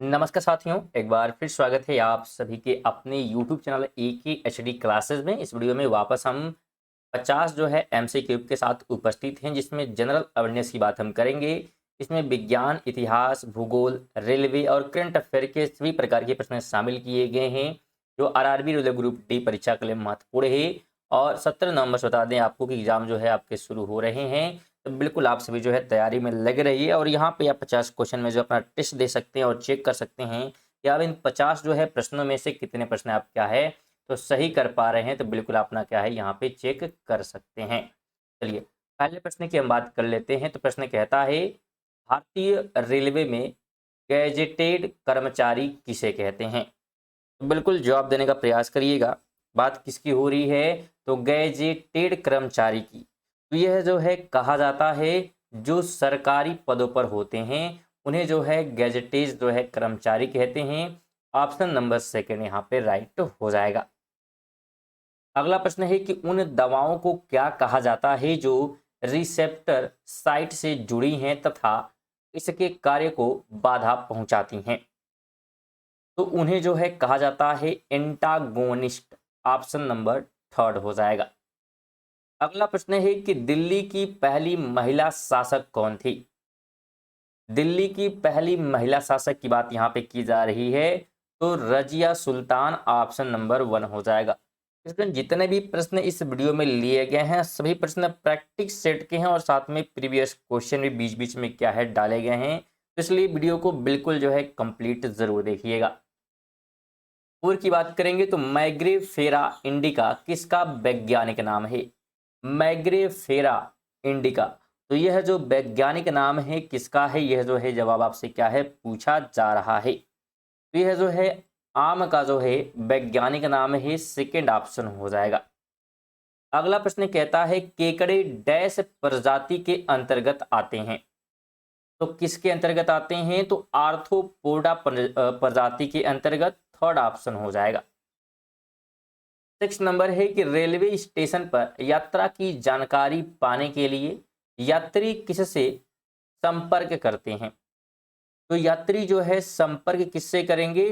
नमस्कार साथियों, एक बार फिर स्वागत है आप सभी के अपने YouTube चैनल AKHD क्लासेस में। इस वीडियो में वापस हम 50 जो है MCQ के साथ उपस्थित हैं, जिसमें जनरल अवेयरनेस की बात हम करेंगे। इसमें विज्ञान, इतिहास, भूगोल, रेलवे और करंट अफेयर के सभी प्रकार के प्रश्न शामिल किए गए हैं, जो RRB रेलवे ग्रुप डी परीक्षा के लिए महत्वपूर्ण है। और 17 नवंबर से बता दें आपको कि एग्जाम जो है आपके शुरू हो रहे हैं, तो बिल्कुल आप सभी जो है तैयारी में लगे रहिए। और यहाँ पे आप 50 क्वेश्चन में जो अपना टेस्ट दे सकते हैं और चेक कर सकते हैं कि आप इन 50 जो है प्रश्नों में से कितने प्रश्न आप क्या है तो सही कर पा रहे हैं। तो बिल्कुल अपना क्या है यहाँ पे चेक कर सकते हैं। चलिए पहले प्रश्न की हम बात कर लेते हैं। तो प्रश्न कहता है, भारतीय रेलवे में गैजेटेड कर्मचारी किसे कहते हैं? तो बिल्कुल जवाब देने का प्रयास करिएगा। बात किसकी हो रही है? तो गैजेटेड कर्मचारी की। तो यह जो है कहा जाता है, जो सरकारी पदों पर होते हैं उन्हें जो है गैजेटेड जो है कर्मचारी कहते हैं। ऑप्शन नंबर सेकंड यहाँ पे राइट हो जाएगा। अगला प्रश्न है कि उन दवाओं को क्या कहा जाता है जो रिसेप्टर साइट से जुड़ी हैं तथा इसके कार्य को बाधा पहुंचाती हैं? तो उन्हें जो है कहा जाता है एंटागोनिस्ट। ऑप्शन नंबर थर्ड हो जाएगा। अगला प्रश्न है कि दिल्ली की पहली महिला शासक कौन थी? दिल्ली की पहली महिला शासक की बात यहाँ पे की जा रही है, तो रजिया सुल्तान। ऑप्शन नंबर 1 हो जाएगा। इसमें जितने भी प्रश्न इस वीडियो में लिए गए हैं सभी प्रश्न प्रैक्टिस सेट के हैं और साथ में प्रीवियस क्वेश्चन भी बीच बीच में क्या है डाले गए हैं, तो इसलिए वीडियो को बिल्कुल जो है कंप्लीट जरूर देखिएगा। फूल की बात करेंगे तो मैग्रेफेरा इंडिका किसका वैज्ञानिक नाम है? मैग्रेफेरा इंडिका, तो यह जो वैज्ञानिक नाम है किसका है, यह जो है जवाब आपसे क्या है पूछा जा रहा है। तो यह जो है आम का जो है वैज्ञानिक नाम है, सेकेंड ऑप्शन हो जाएगा। अगला प्रश्न कहता है, केकड़े डैश प्रजाति के अंतर्गत आते हैं? तो किसके अंतर्गत आते हैं? तो आर्थ्रोपोडा प्रजाति के अंतर्गत। थर्ड ऑप्शन हो जाएगा। 6 नंबर है कि रेलवे स्टेशन पर यात्रा की जानकारी पाने के लिए यात्री किससे संपर्क करते हैं? तो यात्री जो है संपर्क किससे करेंगे?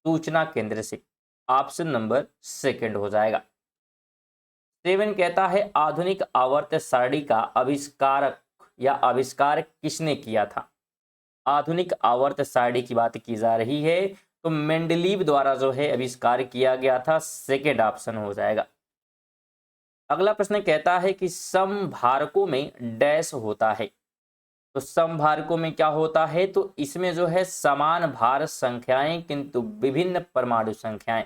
सूचना केंद्र से। ऑप्शन नंबर सेकंड हो जाएगा। 7 कहता है, आधुनिक आवर्त सारणी का आविष्कारक या आविष्कार किसने किया था? आधुनिक आवर्त सारणी की बात की जा रही है, तो मेंडलीव द्वारा जो है आविष्कार किया गया था। सेकेंड ऑप्शन हो जाएगा। अगला प्रश्न कहता है कि समभारकों में डैश होता है? तो समभारकों में क्या होता है? तो इसमें जो है समान भार संख्याएं किंतु विभिन्न परमाणु संख्याएं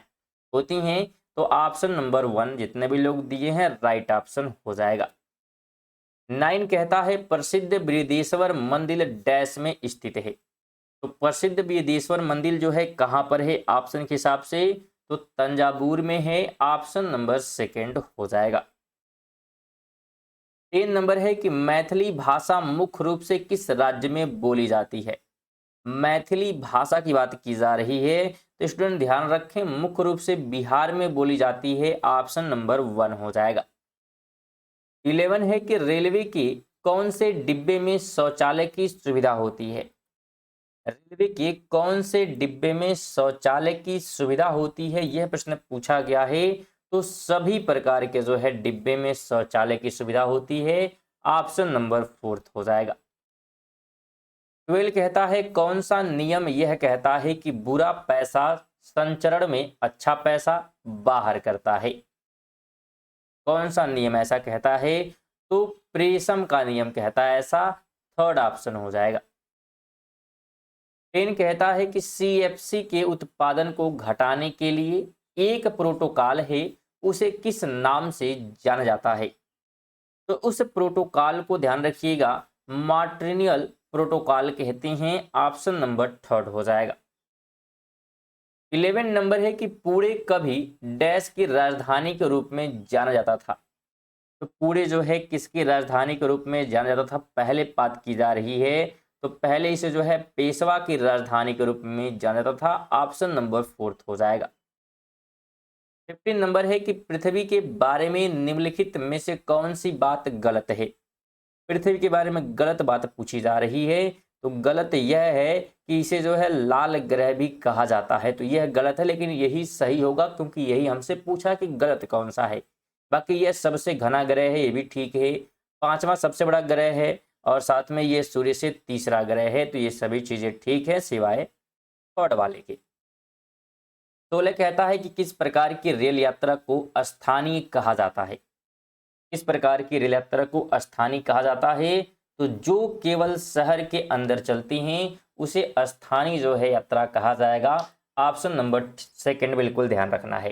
होती हैं। तो ऑप्शन नंबर 1 जितने भी लोग दिए हैं राइट ऑप्शन हो जाएगा। 9 कहता है, प्रसिद्ध बृहदेश्वर मंदिर डैश में स्थित है? तो प्रसिद्ध बृहदेश्वर मंदिर जो है कहां पर है ऑप्शन के हिसाब से? तो तंजावुर में है। ऑप्शन नंबर सेकंड हो जाएगा। 3 नंबर है कि मैथिली भाषा मुख्य रूप से किस राज्य में बोली जाती है? मैथिली भाषा की बात की जा रही है, तो स्टूडेंट ध्यान रखें मुख्य रूप से बिहार में बोली जाती है। ऑप्शन नंबर 1 हो जाएगा। 11 है कि रेलवे के कौन से डिब्बे में शौचालय की सुविधा होती है? रेलवे के कौन से डिब्बे में शौचालय की सुविधा होती है, यह प्रश्न पूछा गया है। तो सभी प्रकार के जो है डिब्बे में शौचालय की सुविधा होती है। ऑप्शन नंबर 4 हो जाएगा। 12 कहता है, कौन सा नियम यह कहता है कि बुरा पैसा संचरण में अच्छा पैसा बाहर करता है? कौन सा नियम ऐसा कहता है? तो प्रेषम का नियम कहता है ऐसा। थर्ड ऑप्शन हो जाएगा। 10 कहता है कि CFC के उत्पादन को घटाने के लिए एक प्रोटोकॉल है, उसे किस नाम से जाना जाता है? तो उस प्रोटोकॉल को ध्यान रखिएगा, मॉन्ट्रियल प्रोटोकॉल कहते हैं। ऑप्शन नंबर 3 हो जाएगा। 11 नंबर है कि पुणे कभी डैश की राजधानी के रूप में जाना जाता था? तो पुणे जो है किसकी राजधानी के रूप में जाना जाता था पहले बात की जा रही है, तो पहले इसे जो है पेशवा की राजधानी के रूप में जाना जाता था। ऑप्शन नंबर 4 हो जाएगा। 15 नंबर है कि पृथ्वी के बारे में निम्नलिखित में से कौन सी बात गलत है? पृथ्वी के बारे में गलत बात पूछी जा रही है, तो गलत यह है कि इसे जो है लाल ग्रह भी कहा जाता है। तो यह गलत है, लेकिन यही सही होगा क्योंकि यही हमसे पूछा कि गलत कौन सा है। बाकी यह सबसे घना ग्रह है, ये भी ठीक है। पांचवा सबसे बड़ा ग्रह है और साथ में ये सूर्य से तीसरा ग्रह है। तो ये सभी चीजें ठीक है सिवाय थर्ड वाले के। 16 कहता है कि किस प्रकार की रेल यात्रा को स्थानीय कहा जाता है। किस प्रकार की रेल यात्रा को स्थानीय कहा जाता है? तो जो केवल शहर के अंदर चलती हैं उसे स्थानीय जो है यात्रा कहा जाएगा। ऑप्शन नंबर सेकंड बिल्कुल ध्यान रखना है।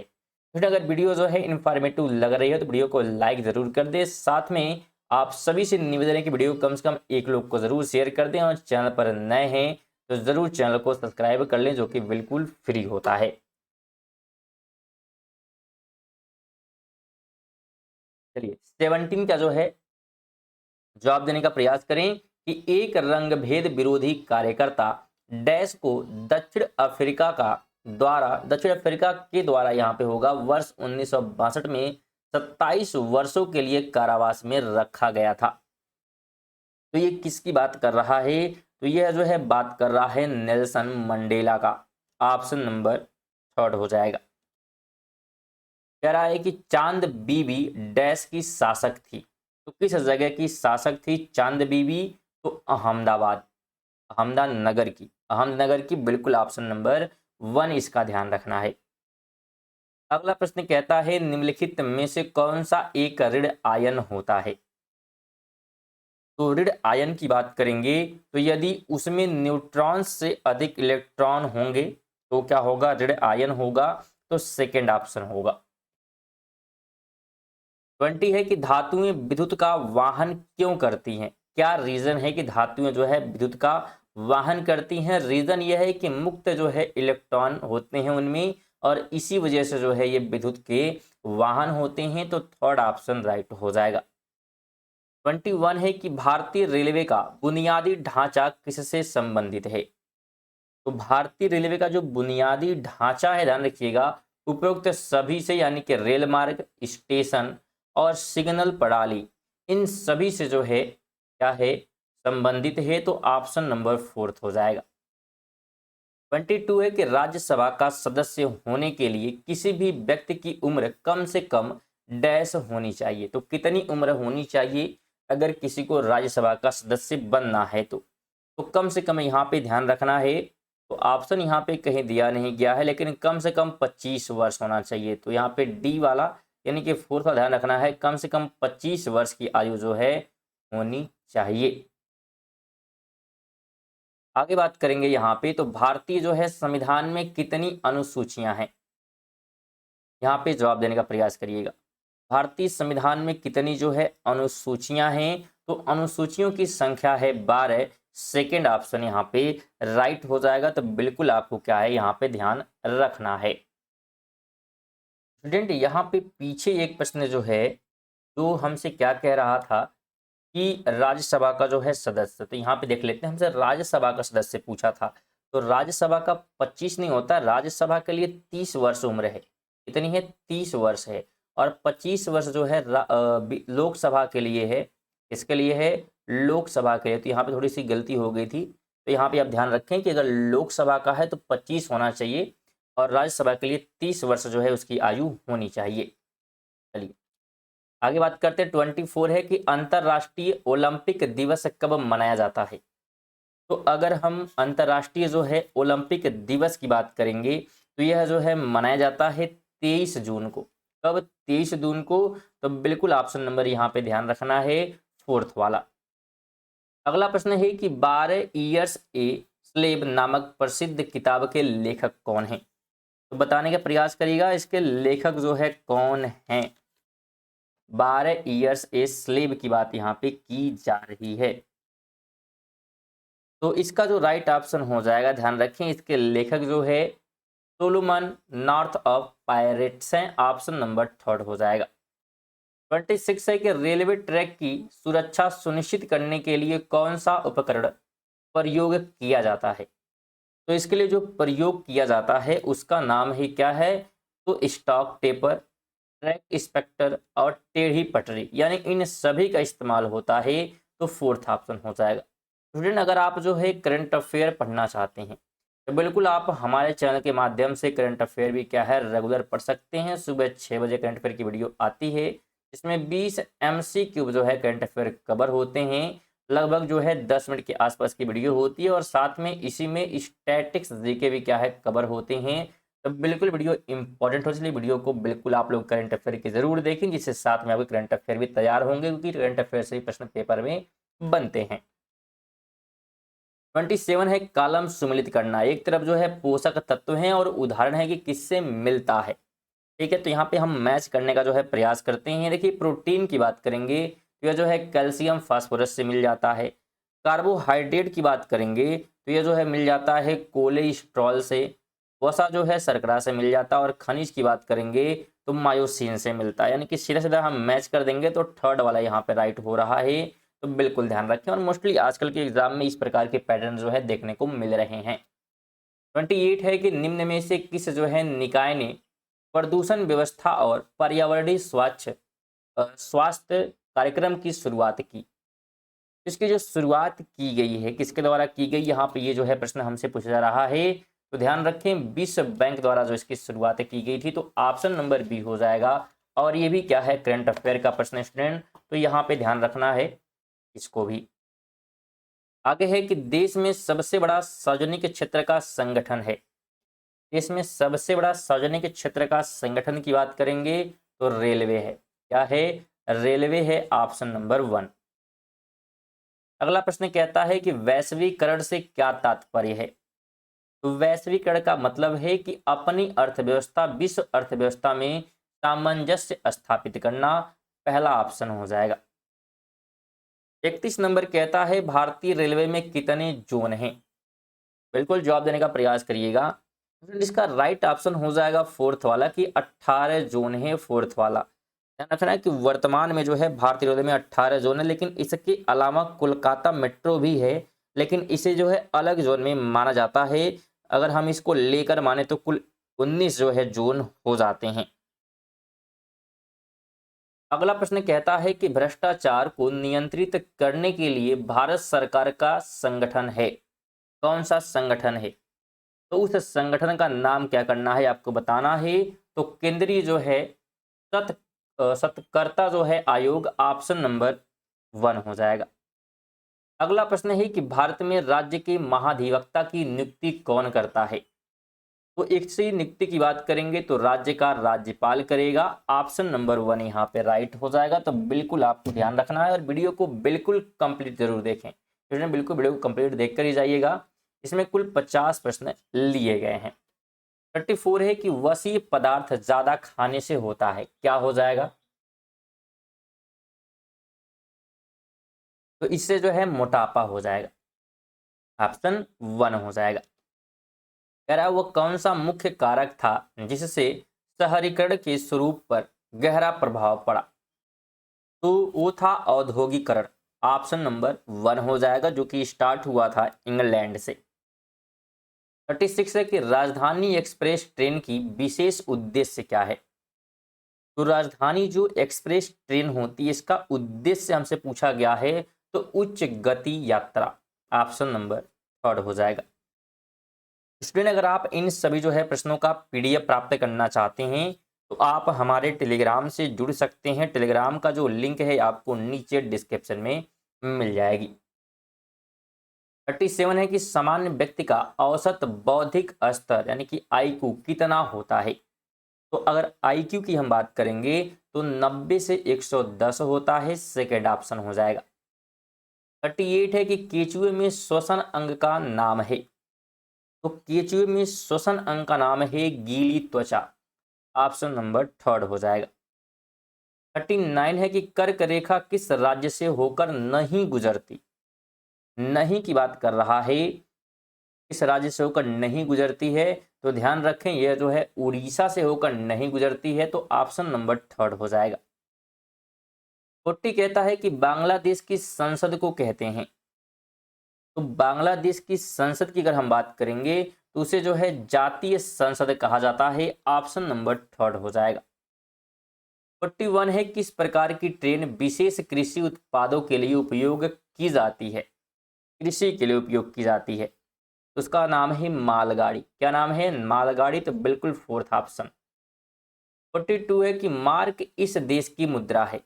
फिर अगर वीडियो जो है इंफॉर्मेटिव लग रही है तो वीडियो को लाइक जरूर कर दे। साथ में आप सभी से निवेदन है कि वीडियो कम से कम एक लोग को जरूर शेयर कर दें और चैनल पर नए हैं तो जरूर चैनल को सब्सक्राइब कर लें, जो कि बिल्कुल फ्री होता है। चलिए 17 का जो है जवाब देने का प्रयास करें कि एक रंग भेद विरोधी कार्यकर्ता डैश को दक्षिण अफ्रीका के द्वारा यहाँ पे होगा वर्ष 1962 में 27 वर्षों के लिए कारावास में रखा गया था। तो ये किसकी बात कर रहा है? तो यह जो है बात कर रहा है नेल्सन मंडेला का। ऑप्शन नंबर थर्ड हो जाएगा। कह रहा है कि चांद बीबी डैश की शासक थी। तो किस जगह की शासक थी चांद बीबी? तो अहमदनगर की बिल्कुल ऑप्शन नंबर 1 इसका ध्यान रखना है। अगला प्रश्न कहता है निम्नलिखित में से कौन सा एक ऋण आयन होता है? तो ऋण आयन की बात करेंगे तो यदि उसमें न्यूट्रॉन्स से अधिक इलेक्ट्रॉन होंगे तो क्या होगा? ऋण आयन होगा। तो सेकंड ऑप्शन होगा। 20 है कि धातुएं विद्युत का वाहन क्यों करती हैं? क्या रीजन है कि धातुएं जो है विद्युत का वाहन करती हैं? रीजन यह है कि मुक्त जो है इलेक्ट्रॉन होते हैं उनमें और इसी वजह से जो है ये विद्युत के वाहन होते हैं। तो थर्ड ऑप्शन राइट हो जाएगा। 21 है कि भारतीय रेलवे का बुनियादी ढांचा किससे संबंधित है? तो भारतीय रेलवे का जो बुनियादी ढांचा है ध्यान रखिएगा उपरोक्त सभी से, यानी कि रेल मार्ग, स्टेशन और सिग्नल प्रणाली, इन सभी से जो है क्या है? संबंधित है। तो ऑप्शन नंबर फोर्थ हो जाएगा। 22 है कि राज्यसभा का सदस्य होने के लिए किसी भी व्यक्ति की उम्र कम से कम डैश होनी चाहिए। तो कितनी उम्र होनी चाहिए अगर किसी को राज्यसभा का सदस्य बनना है? तो कम से कम यहाँ पे ध्यान रखना है। तो ऑप्शन यहाँ पे कहीं दिया नहीं गया है, लेकिन कम से कम 25 वर्ष होना चाहिए। तो यहाँ पे डी वाला यानी कि फोर्थ का ध्यान रखना है, कम से कम 25 वर्ष की आयु जो है होनी चाहिए। आगे बात करेंगे यहाँ पे तो भारतीय जो है संविधान में कितनी अनुसूचियां हैं? यहाँ पे जवाब देने का प्रयास करिएगा। भारतीय संविधान में कितनी जो है अनुसूचियां हैं? तो अनुसूचियों की संख्या है 12। सेकेंड ऑप्शन यहाँ पे राइट हो जाएगा। तो बिल्कुल आपको क्या है यहाँ पे ध्यान रखना है। स्टूडेंट यहाँ पे पीछे एक प्रश्न जो है जो हमसे क्या कह रहा था कि राज्यसभा का जो है सदस्य, तो यहाँ पे देख लेते हैं, हमसे राज्यसभा का सदस्य पूछा था। तो राज्यसभा का 25 नहीं होता, राज्यसभा के लिए 30 वर्ष उम्र है। कितनी है? 30 वर्ष है। और 25 वर्ष जो है लोकसभा के लिए है। इसके लिए है लोकसभा के लिए। तो यहाँ पे थोड़ी सी गलती हो गई थी। तो यहाँ पे आप ध्यान रखें कि अगर लोकसभा का है तो 25 होना चाहिए और राज्यसभा के लिए 30 वर्ष जो है उसकी आयु होनी चाहिए। चलिए आगे बात करते हैं। 24 है कि अंतर्राष्ट्रीय ओलंपिक दिवस कब मनाया जाता है? तो अगर हम अंतर्राष्ट्रीय जो है ओलंपिक दिवस की बात करेंगे तो यह जो है मनाया जाता है 23 जून को। कब? 23 जून को। तो बिल्कुल ऑप्शन नंबर यहाँ पे ध्यान रखना है, फोर्थ वाला। अगला प्रश्न है कि 12 ईयर्स ए स्लेव नामक प्रसिद्ध किताब के लेखक कौन हैं? तो बताने का प्रयास करिएगा इसके लेखक जो है कौन हैं। 12 ईयर्स ए स्लेव की बात यहाँ पे की जा रही है। तो इसका जो राइट ऑप्शन हो जाएगा, ध्यान रखें, इसके लेखक जो है सोलोमन नॉर्थ ऑफ पायरेट्स हैं। ऑप्शन नंबर थर्ड हो जाएगा। 26 है कि रेलवे ट्रैक की सुरक्षा सुनिश्चित करने के लिए कौन सा उपकरण प्रयोग किया जाता है? तो इसके लिए जो प्रयोग किया जाता है उसका नाम ही क्या है? तो स्टॉक टेपर, ट्रैक इंस्पेक्टर और टेढ़ी पटरी, यानी इन सभी का इस्तेमाल होता है। तो फोर्थ ऑप्शन हो जाएगा। स्टूडेंट अगर आप जो है करंट अफेयर पढ़ना चाहते हैं तो बिल्कुल आप हमारे चैनल के माध्यम से करंट अफेयर भी क्या है रेगुलर पढ़ सकते हैं। सुबह 6 बजे करंट अफेयर की वीडियो आती है जिसमें 20 MCQ जो है करंट अफेयर कवर होते हैं। लगभग जो है 10 मिनट के आसपास की वीडियो होती है और साथ में इसी में स्टैटिक्स जीके भी क्या है कवर होते हैं। तो बिल्कुल वीडियो इंपॉर्टेंट हो, इसलिए वीडियो को बिल्कुल आप लोग करंट अफेयर की जरूर देखें, जिससे साथ में आपके करंट अफेयर भी तैयार होंगे, क्योंकि करंट अफेयर से ही प्रश्न पेपर में बनते हैं। 27 है कॉलम सुमेलित करना। एक तरफ जो है पोषक तत्व हैं और उदाहरण है कि किससे मिलता है। ठीक है, तो यहाँ पे हम मैच करने का जो है प्रयास करते हैं। देखिए प्रोटीन की बात करेंगे तो यह जो है कैल्शियम फास्फोरस से मिल जाता है। कार्बोहाइड्रेट की बात करेंगे तो यह जो है मिल जाता है कोलेस्ट्रॉल से। वसा जो है शर्करा से मिल जाता है। और खनिज की बात करेंगे तो मायोसिन से मिलता है। यानी कि सीधा सीधा हम मैच कर देंगे तो थर्ड वाला यहाँ पे राइट हो रहा है। तो बिल्कुल ध्यान रखें, और मोस्टली आजकल के एग्जाम में इस प्रकार के पैटर्न जो है देखने को मिल रहे हैं। 28 है कि निम्न में से किस जो है निकाय ने प्रदूषण व्यवस्था और पर्यावरणीय स्वास्थ्य कार्यक्रम की शुरुआत की। इसकी जो शुरुआत की गई है किसके द्वारा की गई, यहाँ पे ये जो है प्रश्न हमसे पूछा जा रहा है। तो ध्यान रखें विश्व बैंक द्वारा जो इसकी शुरुआत की गई थी, तो ऑप्शन नंबर बी हो जाएगा। और ये भी क्या है करंट अफेयर का प्रश्न स्टूडेंट, तो यहाँ पे ध्यान रखना है इसको भी। आगे है कि देश में सबसे बड़ा सार्वजनिक क्षेत्र का संगठन है। देश में सबसे बड़ा सार्वजनिक क्षेत्र का संगठन की बात करेंगे तो रेलवे है। क्या है, रेलवे है, ऑप्शन नंबर 1। अगला प्रश्न कहता है कि वैश्वीकरण से क्या तात्पर्य है। तो वैश्वीकरण का मतलब है कि अपनी अर्थव्यवस्था विश्व अर्थव्यवस्था में सामंजस्य स्थापित करना। पहला ऑप्शन हो जाएगा। 31 नंबर कहता है भारतीय रेलवे में कितने जोन हैं। बिल्कुल जवाब देने का प्रयास करिएगा। इसका राइट ऑप्शन हो जाएगा फोर्थ वाला कि 18 जोन है, फोर्थ वाला। ध्यान रखना है कि वर्तमान में जो है भारतीय रेलवे में 18 जोन है, लेकिन इसके अलावा कोलकाता मेट्रो भी है, लेकिन इसे जो है अलग जोन में माना जाता है। अगर हम इसको लेकर माने तो कुल 19 जो है जोन हो जाते हैं। अगला प्रश्न कहता है कि भ्रष्टाचार को नियंत्रित करने के लिए भारत सरकार का संगठन है। कौन सा संगठन है, तो उस संगठन का नाम क्या करना है आपको बताना है। तो केंद्रीय जो है सत्कर्ता जो है आयोग, ऑप्शन नंबर 1 हो जाएगा। अगला प्रश्न है कि भारत में राज्य के महाधिवक्ता की नियुक्ति कौन करता है। तो इसकी नियुक्ति की बात करेंगे तो राज्य का राज्यपाल करेगा। ऑप्शन नंबर 1 यहाँ पे राइट हो जाएगा। तो बिल्कुल आपको ध्यान रखना है और वीडियो को बिल्कुल कंप्लीट जरूर देखें। स्टूडेंट बिल्कुल वीडियो को कंप्लीट देख कर ही जाइएगा। इसमें कुल 50 प्रश्न लिए गए हैं। 34 है कि वसीय पदार्थ ज्यादा खाने से होता है। क्या हो जाएगा, तो इससे जो है मोटापा हो जाएगा। ऑप्शन 1 हो जाएगा। कह रहा है वो कौन सा मुख्य कारक था जिससे शहरीकरण के स्वरूप पर गहरा प्रभाव पड़ा। तो वो था औद्योगिकरण। ऑप्शन नंबर 1 हो जाएगा, जो कि स्टार्ट हुआ था इंग्लैंड से। 36 है कि राजधानी एक्सप्रेस ट्रेन की विशेष उद्देश्य क्या है। तो राजधानी जो एक्सप्रेस ट्रेन होती है इसका उद्देश्य हमसे पूछा गया है, तो उच्च गति यात्रा। ऑप्शन नंबर 3 हो जाएगा। स्टूडेंट अगर आप इन सभी जो है प्रश्नों का PDF प्राप्त करना चाहते हैं तो आप हमारे टेलीग्राम से जुड़ सकते हैं। टेलीग्राम का जो लिंक है आपको नीचे डिस्क्रिप्शन में मिल जाएगी। 37 है कि सामान्य व्यक्ति का औसत बौद्धिक स्तर यानी कि IQ कितना होता है। तो अगर IQ की हम बात करेंगे तो 90 से 110 होता है। सेकेंड ऑप्शन हो जाएगा। 38 है कि केचुए में श्वसन अंग का नाम है। तो केचुए में श्वसन अंग का नाम है गीली त्वचा। ऑप्शन नंबर 3 हो जाएगा। 39 है कि कर्क रेखा किस राज्य से होकर नहीं गुजरती। नहीं की बात कर रहा है, किस राज्य से होकर नहीं गुजरती है। तो ध्यान रखें यह जो है उड़ीसा से होकर नहीं गुजरती है। तो ऑप्शन नंबर 3 हो जाएगा। 40 कहता है कि बांग्लादेश की संसद को कहते हैं। तो बांग्लादेश की संसद की अगर हम बात करेंगे तो उसे जो है जातीय संसद कहा जाता है। ऑप्शन नंबर 3 हो जाएगा। 41 है किस प्रकार की ट्रेन विशेष कृषि उत्पादों के लिए उपयोग की जाती है। कृषि के लिए उपयोग की जाती है? उसका नाम है मालगाड़ी। क्या नाम है? मालगाड़ी। तो बिल्कुल फोर्थ ऑप्शन। 42 है कि मार्क इस देश की मुद्रा है।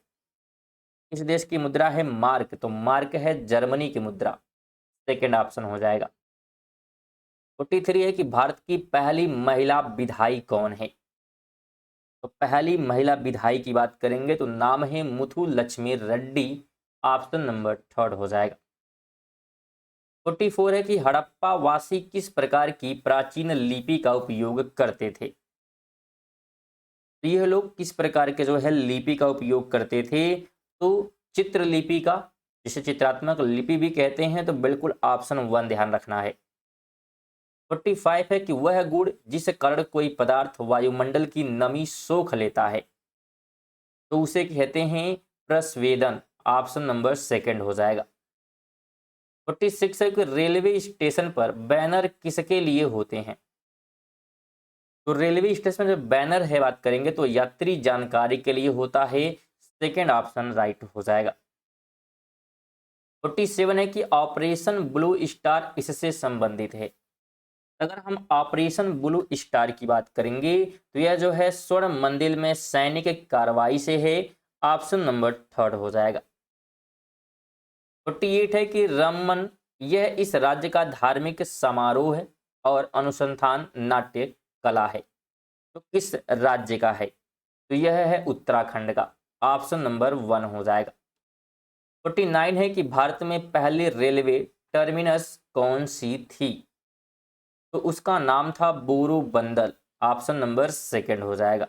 इस देश की मुद्रा है मार्क, तो मार्क है जर्मनी की मुद्रा। सेकेंड ऑप्शन हो जाएगा। 43 है कि भारत की पहली महिला विधायक कौन है? तो पहली महिला विधायक की बात करेंगे तो नाम है Muthu Lakshmi Reddy. Option number third हो जाएगा। 44 है कि हड़प्पा वासी किस प्रकार की प्राचीन लिपि का उपयोग करते थे? तो यह लोग किस प्रकार के जो है लिपि का उपयोग करते थे? तो चित्र लिपि का, जिसे चित्रात्मक लिपि भी कहते हैं, तो बिल्कुल ऑप्शन वन ध्यान रखना है। 45 है कि वह गुण जिस कारण कोई पदार्थ वायुमंडल की नमी सोख लेता है, तो उसे कहते हैं प्रस्वेदन। ऑप्शन नंबर सेकंड हो जाएगा। 46 है कि रेलवे स्टेशन पर बैनर किसके लिए होते हैं? तो रेलवे स्टेशन में जो बैनर है बात करेंगे तो यात्री जानकारी के लिए होता है। सेकंड ऑप्शन राइट हो जाएगा। 47 है कि ऑपरेशन ब्लू स्टार इससे संबंधित है। अगर हम ऑपरेशन ब्लू स्टार की बात करेंगे तो यह जो है स्वर्ण मंदिर में सैनिक कार्रवाई से है। ऑप्शन नंबर थर्ड हो जाएगा। 48 है कि रमन यह इस राज्य का धार्मिक समारोह है और अनुसंधान नाट्य कला है, तो किस राज्य का है? तो यह है उत्तराखंड का। ऑप्शन नंबर वन हो जाएगा। 49 है कि भारत में पहली रेलवे टर्मिनस कौन सी थी? तो उसका नाम था बोरोबंदर। ऑप्शन नंबर सेकंड हो जाएगा।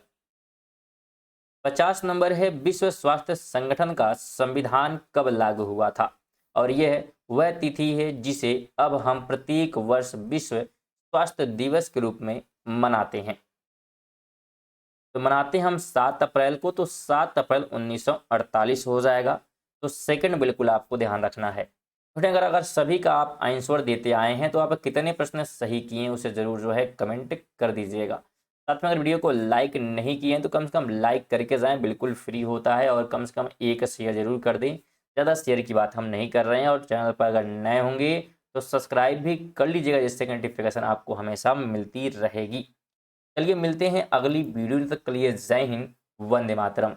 50 नंबर है विश्व स्वास्थ्य संगठन का संविधान कब लागू हुआ था? और यह वह तिथि है जिसे अब हम प्रत्येक वर्ष विश्व स्वास्थ्य दिवस के रूप में मनाते हैं। तो मनाते हम 7 अप्रैल को, तो 7 अप्रैल 1948 हो जाएगा। तो सेकंड बिल्कुल आपको ध्यान रखना है। अगर सभी का आप आंसर देते आए हैं तो आप कितने प्रश्न सही किए हैं उसे जरूर जो है कमेंट कर दीजिएगा। साथ में अगर वीडियो को लाइक नहीं किए हैं तो कम से कम लाइक करके जाएं, बिल्कुल फ्री होता है। और कम से कम एक शेयर जरूर कर दें। ज़्यादा शेयर की बात हम नहीं कर रहे हैं। और चैनल पर अगर नए होंगे तो सब्सक्राइब भी कर लीजिएगा, जिससे नोटिफिकेशन आपको हमेशा मिलती रहेगी। चलिए मिलते हैं अगली वीडियो, तक के लिए जय हिंद, वंदे मातरम।